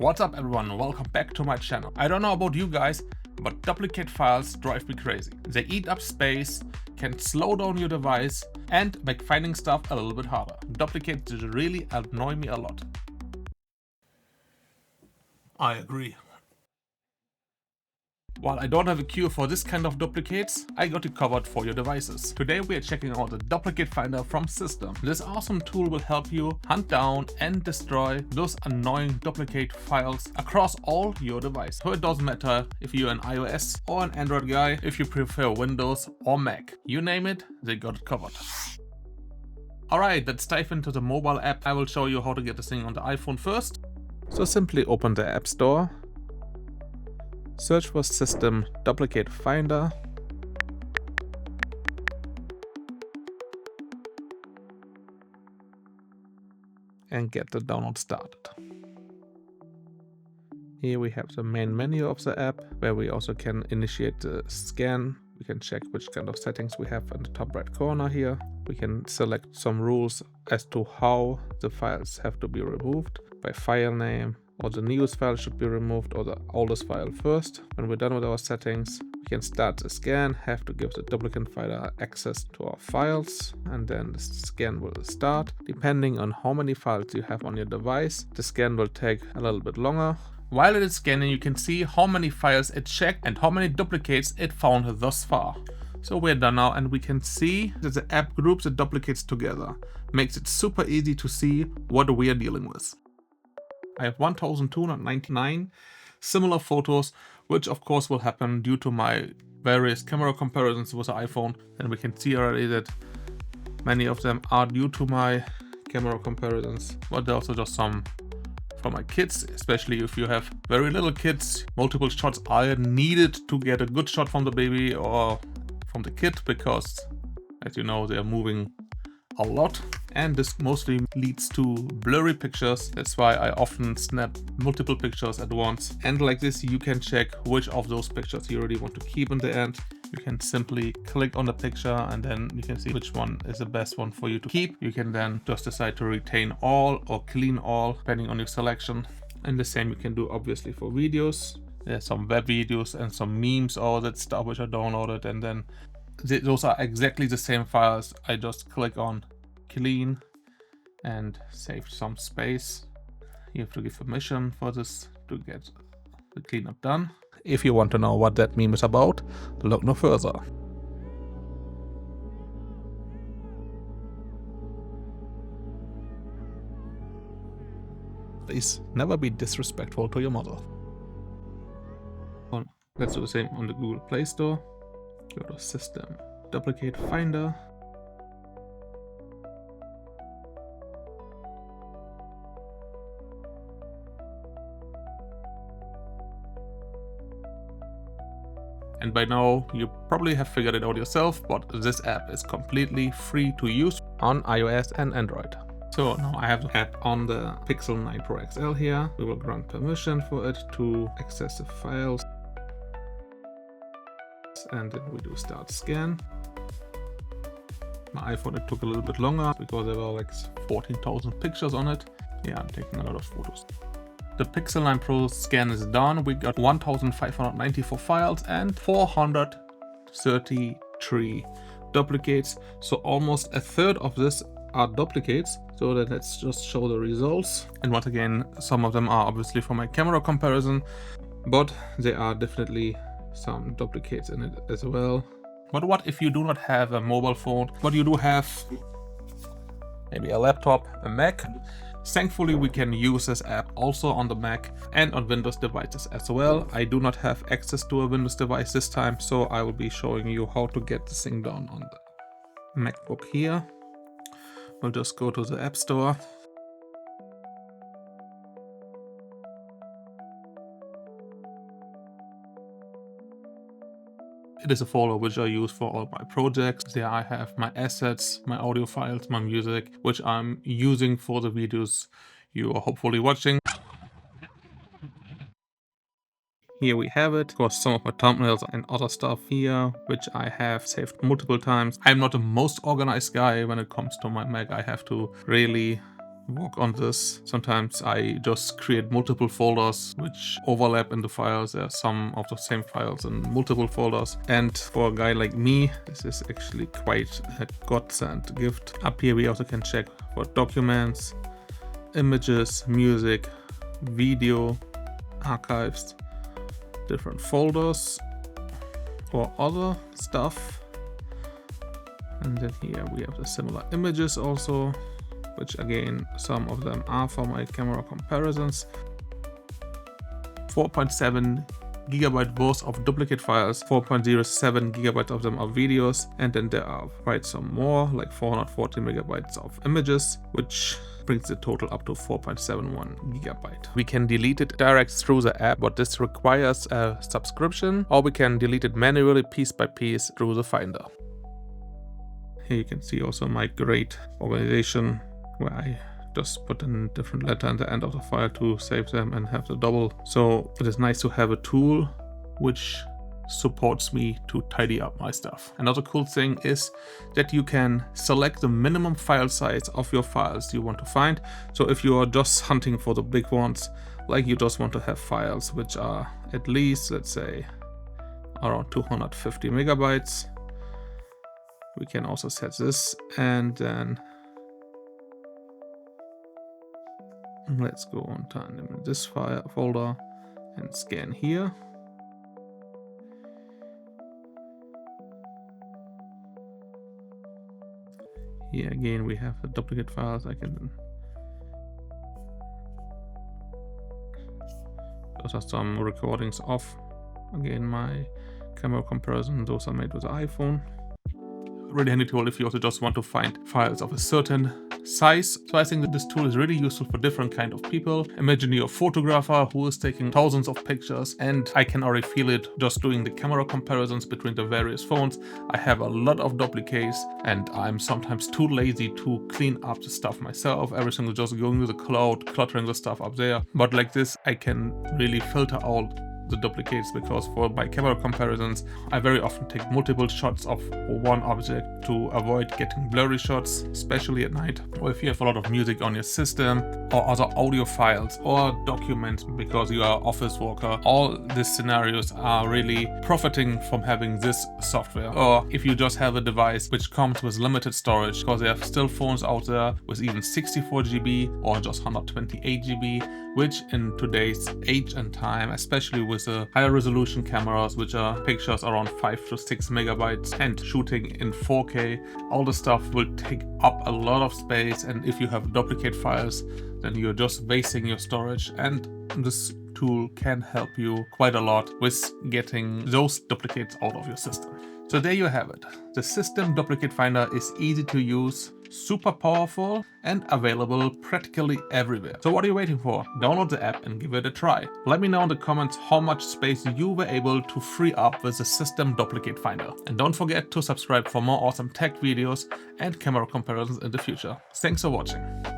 What's up everyone, welcome back to my channel. I don't know about you guys, but duplicate files drive me crazy. They eat up space, can slow down your device, and make finding stuff a little bit harder. Duplicates really annoy me a lot. I agree. While I don't have a cure for this kind of duplicates, I got it covered for your devices. Today we are checking out the Duplicate Finder from Cisdem. This awesome tool will help you hunt down and destroy those annoying duplicate files across all your devices. So it doesn't matter if you're an iOS or an Android guy, if you prefer Windows or Mac. You name it, they got it covered. Alright, let's dive into the mobile app. I will show you how to get this thing on the iPhone first. So simply open the App Store. Search for Cisdem Duplicate Finder. And get the download started. Here we have the main menu of the app, where we also can initiate the scan. We can check which kind of settings we have in the top right corner here. We can select some rules as to how the files have to be removed by file name, or the newest file should be removed, or the oldest file first. When we're done with our settings, we can start the scan, have to give the duplicate finder access to our files, and then the scan will start. Depending on how many files you have on your device, the scan will take a little bit longer. While it is scanning, you can see how many files it checked and how many duplicates it found thus far. So we're done now, and we can see that the app groups the duplicates together. Makes it super easy to see what we are dealing with. I have 1299 similar photos, which of course will happen due to my various camera comparisons with the iPhone. And we can see already that many of them are due to my camera comparisons, but there are also just some for my kids, especially if you have very little kids. Multiple shots are needed to get a good shot from the baby or from the kid, because as you know, they are moving a lot, and this mostly leads to blurry pictures. That's why I often snap multiple pictures at once, and like this you can check which of those pictures you really want to keep in the end. You can simply click on the picture and then you can see which one is the best one for you to keep. You can then just decide to retain all or clean all depending on your selection, and the same you can do obviously for videos. There's some web videos and some memes, all that stuff which I downloaded, and then those are exactly the same files. I just click on clean and save some space. You have to give permission for this to get the cleanup done. If you want to know what that meme is about, look no further. Please never be disrespectful to your mother. Let's do the same on the Google Play Store. Go to Cisdem Duplicate Finder. And by now you probably have figured it out yourself, but this app is completely free to use on iOS and Android. So now I have the app on the Pixel 9 Pro XL here. We will grant permission for it to access the files. And then we do start scan. My iPhone, it took a little bit longer because there were like 14,000 pictures on it. Yeah, I'm taking a lot of photos. The Pixel 9 Pro scan is done. We got 1,594 files and 433 duplicates. So almost a third of this are duplicates. So then let's just show the results. And once again, some of them are obviously for my camera comparison, but there are definitely some duplicates in it as well. But what if you do not have a mobile phone, but you do have maybe a laptop, a Mac? Thankfully, we can use this app also on the Mac and on Windows devices as well. I do not have access to a Windows device this time, so I will be showing you how to get this thing done on the MacBook here. We'll just go to the App Store. It is a folder which I use for all my projects. There I have my assets, my audio files, my music, which I'm using for the videos you are hopefully watching. Here we have it. Of course, some of my thumbnails and other stuff here, which I have saved multiple times. I'm not the most organized guy when it comes to my Mac. I have to really work on this. Sometimes I just create multiple folders which overlap in the files. There are some of the same files in multiple folders. And for a guy like me, this is actually quite a godsend gift. Up here we also can check for documents, images, music, video, archives, different folders or other stuff. And then here we have the similar images also, which again, some of them are for my camera comparisons. 4.7 gigabyte worth of duplicate files, 4.07 gigabytes of them are videos, and then there are quite some more, like 440 megabytes of images, which brings the total up to 4.71 gigabyte. We can delete it direct through the app, but this requires a subscription, or we can delete it manually piece by piece through the Finder. Here you can see also my great organization, where I just put a different letter at the end of the file to save them and have the double. So it is nice to have a tool which supports me to tidy up my stuff. Another cool thing is that you can select the minimum file size of your files you want to find. So if you are just hunting for the big ones, like you just want to have files which are at least, let's say, around 250 megabytes, we can also set this, and then let's go on to this file folder and scan here. Here again we have the duplicate files. I can, those are some recordings of, again, my camera comparison. Those are made with the iPhone. Really handy tool if you also just want to find files of a certain size. So I think that this tool is really useful for different kind of people. Imagine you're a photographer who is taking thousands of pictures, and I can already feel it just doing the camera comparisons between the various phones. I have a lot of duplicates and I'm sometimes too lazy to clean up the stuff myself. Everything is just going to the cloud, cluttering the stuff up there. But like this, I can really filter out the duplicates, because for my camera comparisons I very often take multiple shots of one object to avoid getting blurry shots, especially at night, or if you have a lot of music on your system, or other audio files or documents because you are an office worker. All these scenarios are really profiting from having this software. Or if you just have a device which comes with limited storage, because there are still phones out there with even 64 GB or just 128 GB, which in today's age and time, especially with the higher resolution cameras, which are pictures around 5 to 6 megabytes and shooting in 4K, all the stuff will take up a lot of space. And if you have duplicate files, then you're just wasting your storage, and this tool can help you quite a lot with getting those duplicates out of your system. So there you have it. The Cisdem Duplicate Finder is easy to use, super powerful, and available practically everywhere. So what are you waiting for? Download the app and give it a try. Let me know in the comments how much space you were able to free up with the Cisdem Duplicate Finder. And don't forget to subscribe for more awesome tech videos and camera comparisons in the future. Thanks for watching.